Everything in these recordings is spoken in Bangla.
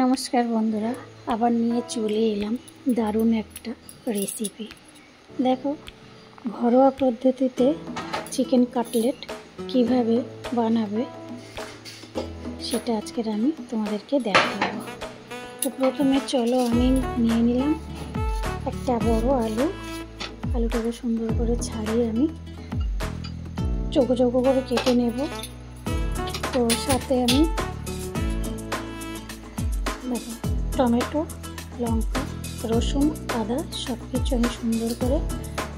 নমস্কার বন্ধুরা, আবার নিয়ে চলে এলাম দারুণ একটা রেসিপি। দেখো, ঘরোয়া পদ্ধতিতে চিকেন কাটলেট কিভাবে বানাবে সেটা আজকের আমি তোমাদেরকে দেখাবো। তো প্রথমে চলো আমি নিয়ে নিলাম একটা বড় আলুটাকে সুন্দর করে ছাড়িয়ে আমি চৌকো চৌকো করে কেটে নেব। তো সাথে আমি দেখো টমেটো, লঙ্কা, রসুন, আদা সব কিছু আমি সুন্দর করে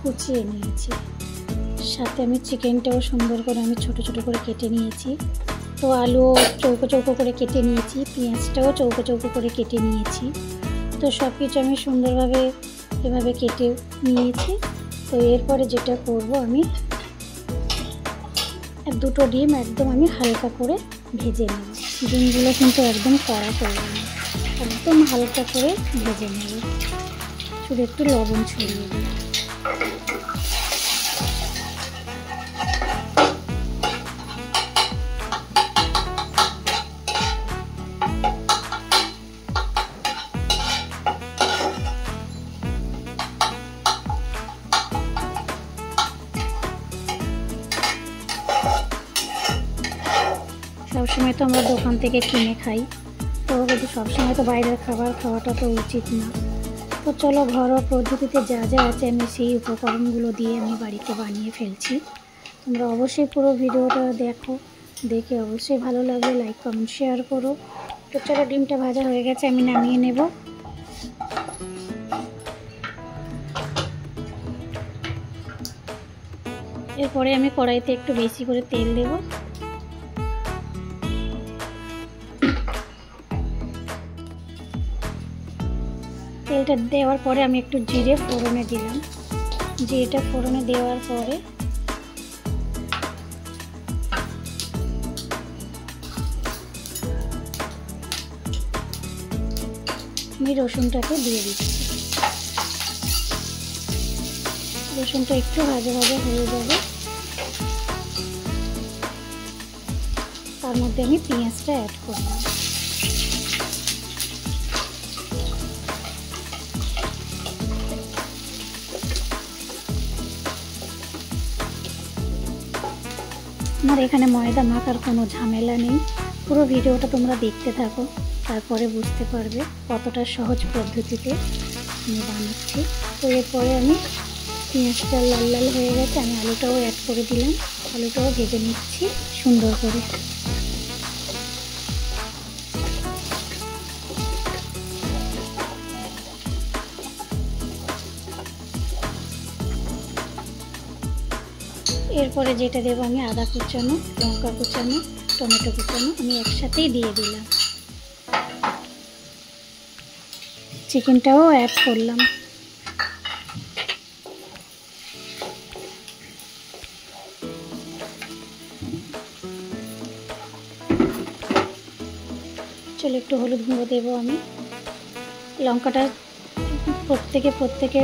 কুচিয়ে নিয়েছি। সাথে আমি চিকেনটাও সুন্দর করে আমি ছোট ছোট করে কেটে নিয়েছি। তো আলুও চৌকো চৌকো করে কেটে নিয়েছি, পেঁয়াজটাও চৌকো চৌকো করে কেটে নিয়েছি। তো সব কিছু আমি সুন্দরভাবে এভাবে কেটে নিয়েছি। তো এরপরে যেটা করব, আমি দুটো ডিম একদম আমি হালকা করে ভেজে নেব। ডিমগুলো কিন্তু একদম কড়া করব না, একদম হালকা করে ভেজে নেব, শুধু একটু লবণ ছড়িয়ে দেব। সবসময় তো আমরা দোকান থেকে কিনে খাই, তো কিন্তু সবসময় তো বাইরের খাবার খাওয়াটা তো উচিত না। তো চলো, ঘরোয়া পদ্ধতিতে যা যা আছে আমি সেই উপকরণগুলো দিয়ে আমি বাড়িতে বানিয়ে ফেলছি। তোমরা অবশ্যই পুরো ভিডিওটা দেখো, দেখে অবশ্যই ভালো লাগলে লাইক কমেন্ট শেয়ার করো। তো চলো, ডিমটা ভাজা হয়ে গেছে, আমি নামিয়ে নেব। এরপরে আমি কড়াইতে একটু বেশি করে তেল দেব। তেলটা দেওয়ার পরে আমি একটু জিরে ফোড়নে দিলাম। জিরেটা ফোড়নে দেওয়ার পরে আমি রসুনটাকে দিয়ে দিচ্ছি। রসুনটা একটু ভাজা ভাজা হয়ে যাবে, তার মধ্যে আমি পেঁয়াজটা অ্যাড করলাম। আমার এখানে ময়দা মাখার কোনো ঝামেলা নেই। পুরো ভিডিওটা তোমরা দেখতে থাকো, তারপরে বুঝতে পারবে কতটা সহজ পদ্ধতিতে আমি বানাচ্ছি। তো এরপরে আমি পেঁয়াজটা লাল লাল হয়ে গেছে, আমি আলুটাও অ্যাড করে দিলাম। আলুটাও ভেজে নিচ্ছি সুন্দর করে। এরপরে যেটা দেবো, আমি আদা কুচানো, লঙ্কা কুচানো, টমেটো কুচানো আমি একসাথেই দিয়ে দিলাম। চিকেনটাও অ্যাড করলাম। চলো, একটু হলুদ গুঁড়ো দেবো আমি। লঙ্কাটা প্রত্যেকে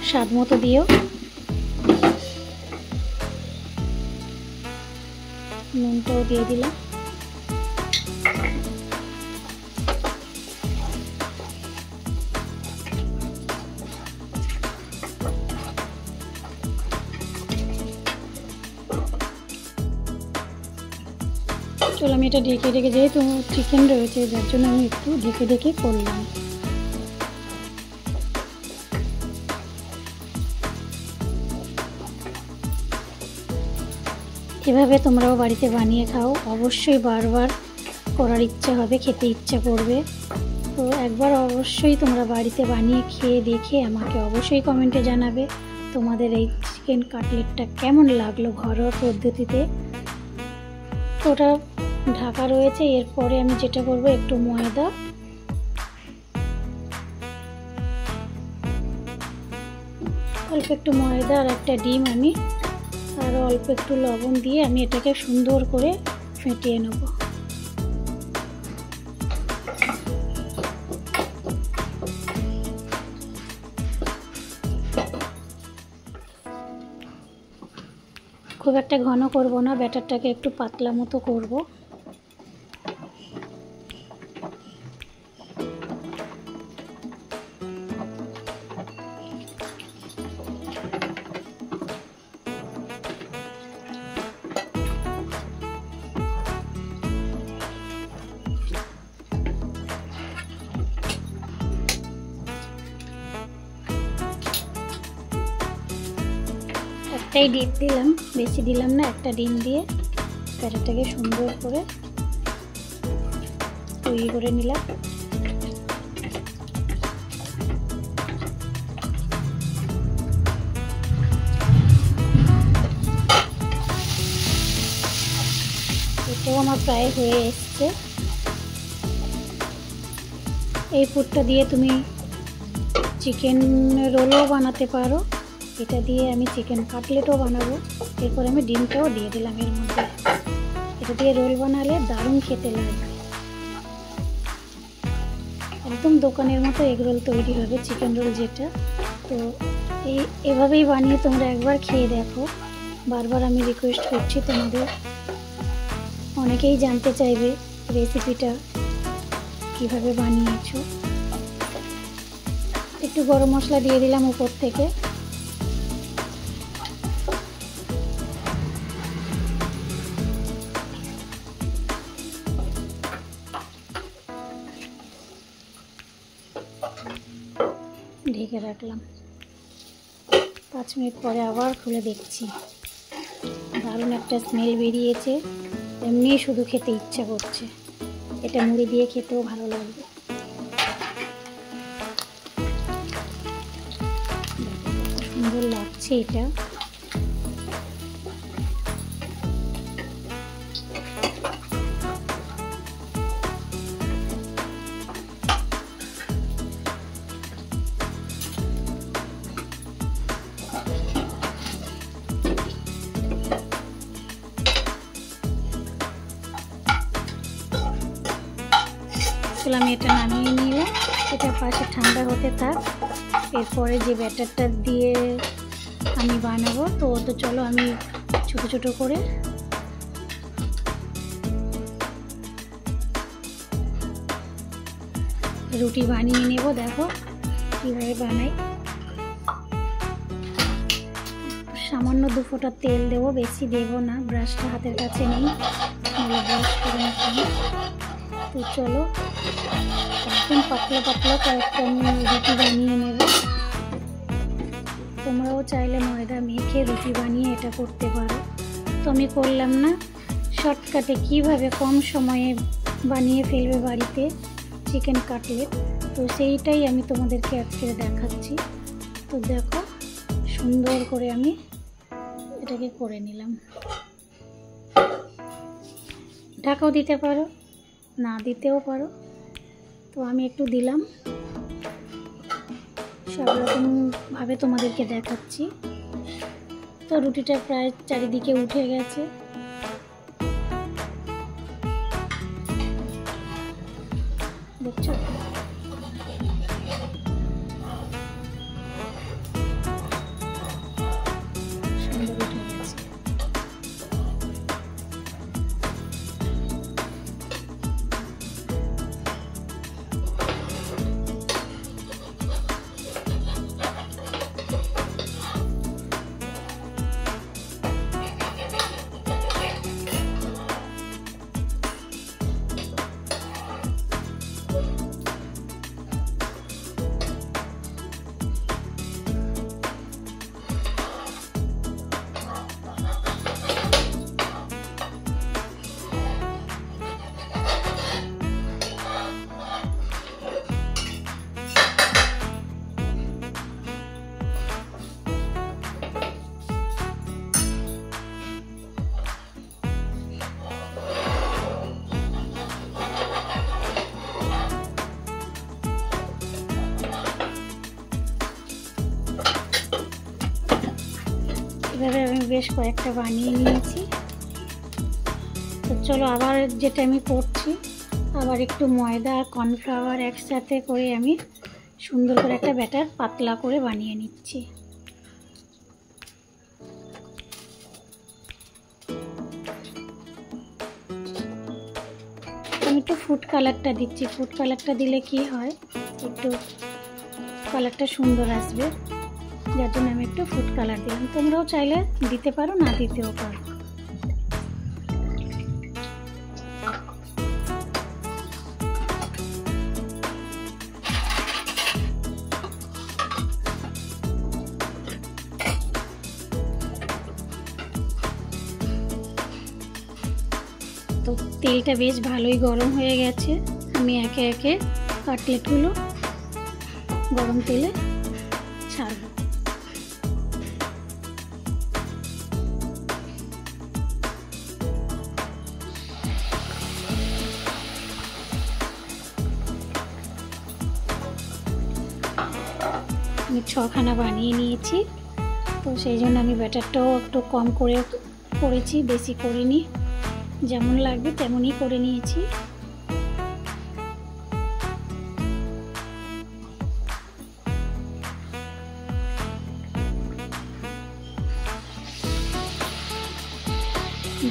স্বাদ মতো দিও। নুনটাও দিয়ে দিলাম। চলো, আমি এটা ঢেকে ঢেকে, যেহেতু চিকেন রয়েছে যার জন্য আমি একটু ঢেকে ঢেকে করলাম। এভাবে তোমরাও বাড়িতে বানিয়ে খাও, অবশ্যই বারবার করার ইচ্ছা হবে, খেতে ইচ্ছা করবে। তো একবার অবশ্যই তোমরা বাড়িতে বানিয়ে খেয়ে দেখে আমাকে অবশ্যই কমেন্টে জানাবে তোমাদের এই চিকেন কাটলেটটা কেমন লাগলো ঘরোয়া পদ্ধতিতে। তো ওটা ঢাকা রয়েছে। এরপরে আমি যেটা করব, একটু ময়দা, অল্প একটু ময়দা আর একটা ডিম আমি আর অল্প একটু লবণ দিয়ে আমি এটাকে সুন্দর করে ফেটিয়ে নেব। খুব একটা ঘন করব না, ব্যাটারটাকে একটু পাতলা মতো করব। একটাই ডিম দিলাম, বেশি দিলাম না। একটা ডিম দিয়ে ব্যাটারটাকে সুন্দর করে তৈরি করে নিলাম। এটাও আমার প্রায় হয়ে এসছে। এই পুরটা দিয়ে তুমি চিকেন রোলও বানাতে পারো। এটা দিয়ে আমি চিকেন কাটলেটও বানাবো। এরপর আমি ডিমটাও দিয়ে দিলাম এর মধ্যে। এটা দিয়ে রোল বানালে দারুণ খেতে লাগবে। একদম দোকানের মতো এগ রোল তৈরি হবে, চিকেন রোল যেটা। তো এভাবেই বানিয়ে তোমরা একবার খেয়ে দেখো। বারবার আমি রিকোয়েস্ট করছি তোমাদের। অনেকেই জানতে চাইবে রেসিপিটা কিভাবে বানিয়েছো। একটু গরম মশলা দিয়ে দিলাম উপর থেকে। ঢেকে রাখলাম। 5 মিনিট পরে আবার খুলে দেখছি। দারুণ একটা স্মেল বেরিয়েছে। এমনি শুধু খেতে ইচ্ছা করছে। এটা মুড়ি দিয়ে খেতেও ভালো লাগবে। সুন্দর লাগছে এটা। আমি এটা নামিয়ে নিলাম। এটা পাশে ঠান্ডা হতে থাক। এরপরে যে ব্যাটারটা দিয়ে আমি বানাবো, তো চলো আমি ছোট ছোট করে রুটি বানিয়ে নেব। দেখো কিভাবে বানাই। সামান্য 2 ফোঁটা তেল দেবো, বেশি দেবো না। ব্রাশটা হাতের কাছে নেই, ব্রাশ করে নিচ্ছি। তো চলো একদম পাতলা পাতলা কয়েকটা আমি রুটি বানিয়ে নেব। তোমরাও চাইলে ময়দা মেখে রুটি বানিয়ে এটা করতে পারো। তো আমি করলাম না, শর্টকাটে কিভাবে কম সময়ে বানিয়ে ফেলবে বাড়িতে চিকেন কাটলেট। তো সেইটাই আমি তোমাদেরকে আজকে দেখাচ্ছি। তো দেখো সুন্দর করে আমি এটাকে করে নিলাম। ঢাকাও দিতে পারো, না দিতেও পারো। তো আমি একটু দিলাম। সব রকমভাবে তোমাদেরকে দেখাচ্ছি। তো রুটিটা প্রায় চারিদিকে উঠে গেছে। দেখছো সুন্দর উঠে গেছে। এভাবে আমি বেশ কয়েকটা বানিয়ে নিয়েছি। তো চলো আবার যেটা আমি করছি, আবার একটু ময়দা আর কর্নফ্লাওয়ার একসাথে করে আমি সুন্দর করে একটা ব্যাটার পাতলা করে বানিয়ে নিচ্ছি। আমি একটু ফুড কালারটা দিচ্ছি। ফুড কালারটা দিলে কি হয়, একটু কালারটা সুন্দর আসবে, যার জন্য আমি একটু ফুড কালার দিলাম। তোমরাও চাইলে দিতে পারো, না দিতেও পারো। তেলটা বেশ ভালোই গরম হয়ে গেছে। আমি একে একে কাটলেটগুলো গরম তেলে ছাড়ব। আমি 6খানা বানিয়ে নিয়েছি, তো সেই জন্য আমি ব্যাটারটাও একটু কম করে করেছি, বেশি করিনি, যেমন লাগবে তেমনই করে নিয়েছি।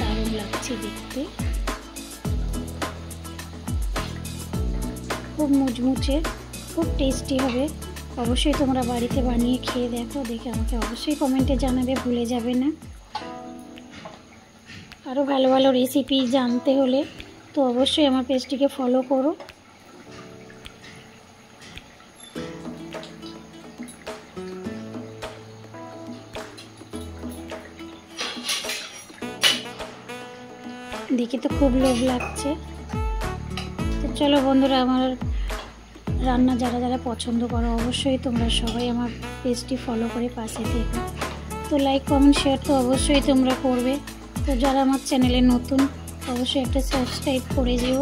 দারুণ লাগছে দেখতে, খুব মুচমুচে, খুব টেস্টি হবে। অবশ্যই তোমরা বাড়িতে বানিয়ে খেয়ে দেখো, দেখে আমাকে অবশ্যই কমেন্টে জানাবে, ভুলে যাবে না। আরও ভালো ভালো রেসিপি জানতে হলে তো অবশ্যই আমার পেজটিকে ফলো করো। দেখে তো খুব লোভ লাগছে। তো চলো বন্ধুরা, আমার রান্না যারা যারা পছন্দ করো অবশ্যই তোমরা সবাই আমার পেজটি ফলো করে পাশে থেকো। তো লাইক কমেন্ট শেয়ার তো অবশ্যই তোমরা করবে। তো যারা আমার চ্যানেলে নতুন অবশ্যই একটা সাবস্ক্রাইব করে যেও।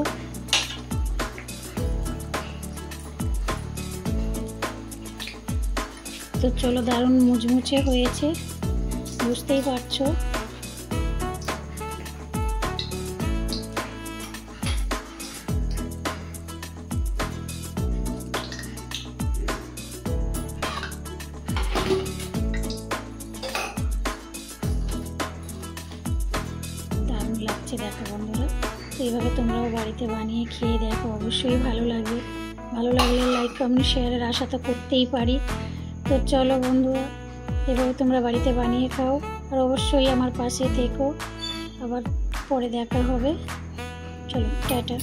তো চলো, দারুণ মুচমুচে হয়েছে, বুঝতেই পারছো। দারুণ লাগছে দেখো বন্ধুরা। তো এইভাবে তোমরাও বাড়িতে বানিয়ে খেয়ে দেখো, অবশ্যই ভালো লাগবে। ভালো লাগলে লাইক কমেন্ট শেয়ারের আশা তো করতেই পারি। তো চলো বন্ধুরা, এভাবে তোমরা বাড়িতে বানিয়ে খাও, আর অবশ্যই আমার পাশে থেকো। আবার পরে দেখা হবে। চলো, টাটা।